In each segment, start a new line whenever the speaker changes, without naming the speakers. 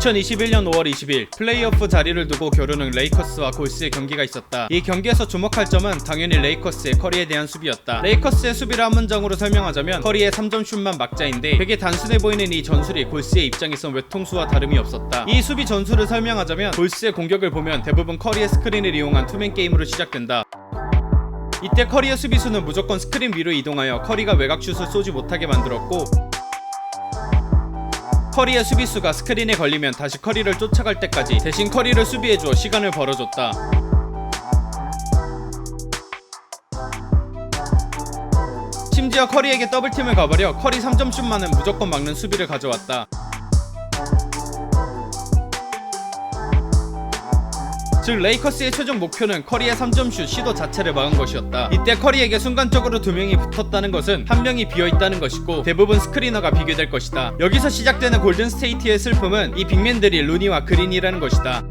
2021년 5월 20일 플레이오프 자리를 두고 겨루는 레이커스와 골스의 경기가 있었다. 이 경기에서 주목할 점은 당연히 레이커스의 커리에 대한 수비였다. 레이커스의 수비를 한 문장으로 설명하자면 커리의 3점 슛만 막자인데 되게 단순해 보이는 이 전술이 골스의 입장에선 외통수와 다름이 없었다. 이 수비 전술을 설명하자면 골스의 공격을 보면 대부분 커리의 스크린을 이용한 투맨 게임으로 시작된다. 이때 커리의 수비수는 무조건 스크린 위로 이동하여 커리가 외곽슛을 쏘지 못하게 만들었고, 커리의 수비수가 스크린에 걸리면 다시 커리를 쫓아갈 때까지 대신 커리를 수비해줘 시간을 벌어줬다. 심지어 커리에게 더블팀을 가버려 커리 3점 슛만은 무조건 막는 수비를 가져왔다. 즉 레이커스의 최종 목표는 커리의 3점 슛 시도 자체를 막은 것이었다. 이때 커리에게 순간적으로 두 명이 붙었다는 것은 한 명이 비어있다는 것이고 대부분 스크리너가 비교될 것이다. 여기서 시작되는 골든스테이트의 슬픔은 이 빅맨들이 루니와 그린이라는 것이다.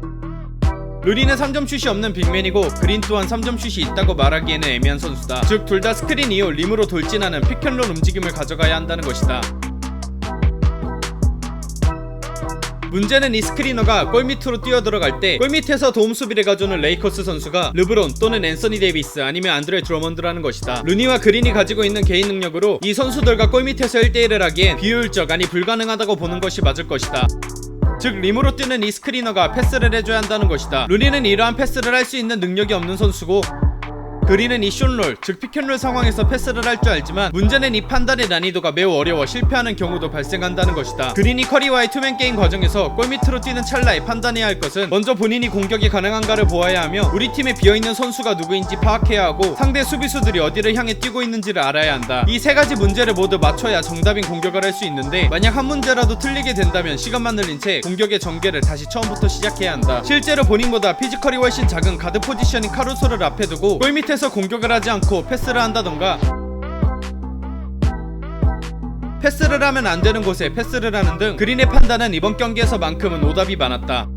루니는 3점 슛이 없는 빅맨이고 그린 또한 3점 슛이 있다고 말하기에는 애매한 선수다. 즉 둘 다 스크린 이후 림으로 돌진하는 픽앤롤 움직임을 가져가야 한다는 것이다. 문제는 이 스크리너가 골밑으로 뛰어들어갈 때 골밑에서 도움 수비를 가져오는 레이커스 선수가 르브론 또는 앤서니 데이비스 아니면 안드레 드러먼드라는 것이다. 루니와 그린이 가지고 있는 개인 능력으로 이 선수들과 골밑에서 1대1을 하기엔 비효율적 아니 불가능하다고 보는 것이 맞을 것이다. 즉 림으로 뛰는 이 스크리너가 패스를 해줘야 한다는 것이다. 루니는 이러한 패스를 할 수 있는 능력이 없는 선수고 그린은 이 숏롤 즉 픽앤롤 상황에서 패스를 할 줄 알지만 문제는 이 판단의 난이도가 매우 어려워 실패하는 경우도 발생한다는 것이다. 그린이 커리와의 투맨 게임 과정에서 골밑으로 뛰는 찰나에 판단해야 할 것은 먼저 본인이 공격이 가능한가를 보아야 하며 우리 팀에 비어있는 선수가 누구인지 파악해야 하고 상대 수비수들이 어디를 향해 뛰고 있는지를 알아야 한다. 이 세 가지 문제를 모두 맞춰야 정답인 공격을 할 수 있는데 만약 한 문제라도 틀리게 된다면 시간만 늘린 채 공격의 전개를 다시 처음부터 시작해야 한다. 실제로 본인보다 피지컬이 훨씬 작은 가드 포지션인 카루소를 앞에 두고 골밑에 서 공격을 하지 않고 패스를 한다던가 패스를 하면 안 되는 곳에 패스를 하는 등 그린의 판단은 이번 경기에서만큼은 오답이 많았다.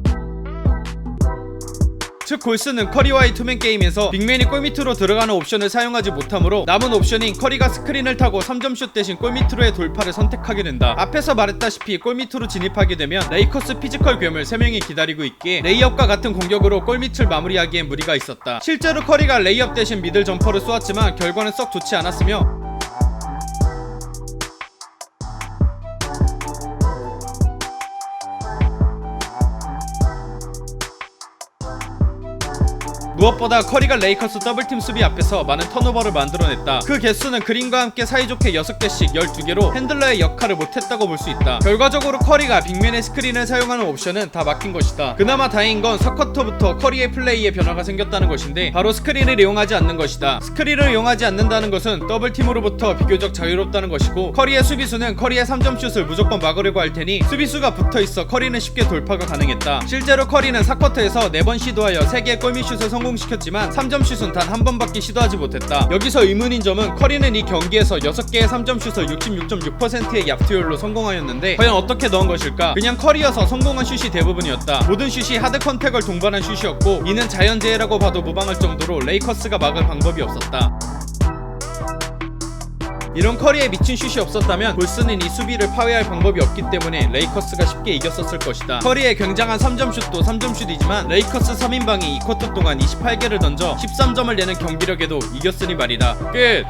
즉 골스는 커리와의 투맨 게임에서 빅맨이 골밑으로 들어가는 옵션을 사용하지 못하므로 남은 옵션인 커리가 스크린을 타고 3점슛 대신 골밑으로의 돌파를 선택하게 된다. 앞에서 말했다시피 골밑으로 진입하게 되면 레이커스 피지컬 괴물 3명이 기다리고 있기에 레이업과 같은 공격으로 골밑을 마무리하기엔 무리가 있었다. 실제로 커리가 레이업 대신 미들 점퍼를 쏘았지만 결과는 썩 좋지 않았으며 무엇보다 커리가 레이커스 더블팀 수비 앞에서 많은 턴오버를 만들어냈다. 그 개수는 그린과 함께 사이좋게 6개씩 12개로 핸들러의 역할을 못했다고 볼 수 있다. 결과적으로 커리가 빅맨의 스크린을 사용하는 옵션은 다 막힌 것이다. 그나마 다행인 건 4쿼터부터 커리의 플레이에 변화가 생겼다는 것인데 바로 스크린을 이용하지 않는 것이다. 스크린을 이용하지 않는다는 것은 더블팀으로부터 비교적 자유롭다는 것이고 커리의 수비수는 커리의 3점 슛을 무조건 막으려고 할 테니 수비수가 붙어있어 커리는 쉽게 돌파가 가능했다. 실제로 커리는 4쿼터에서 4번 시도하여 3개의 골밑슛을 성공시켰지만 3점 슛은 단 한 번밖에 시도하지 못했다. 여기서 의문인 점은 커리는 이 경기에서 6개의 3점 슛을 66.6%의 얍투율로 성공하였는데 과연 어떻게 넣은 것일까? 그냥 커리여서 성공한 슛이 대부분이었다. 모든 슛이 하드 컨택을 동반한 슛이었고 이는 자연재해라고 봐도 무방할 정도로 레이커스가 막을 방법이 없었다. 이런 커리에 미친 슛이 없었다면 골스는 이 수비를 파괴할 방법이 없기 때문에 레이커스가 쉽게 이겼었을 것이다. 커리의 굉장한 3점 슛도 3점 슛이지만 레이커스 3인방이 2쿼터 동안 28개를 던져 13점을 내는 경기력에도 이겼으니 말이다. 끝!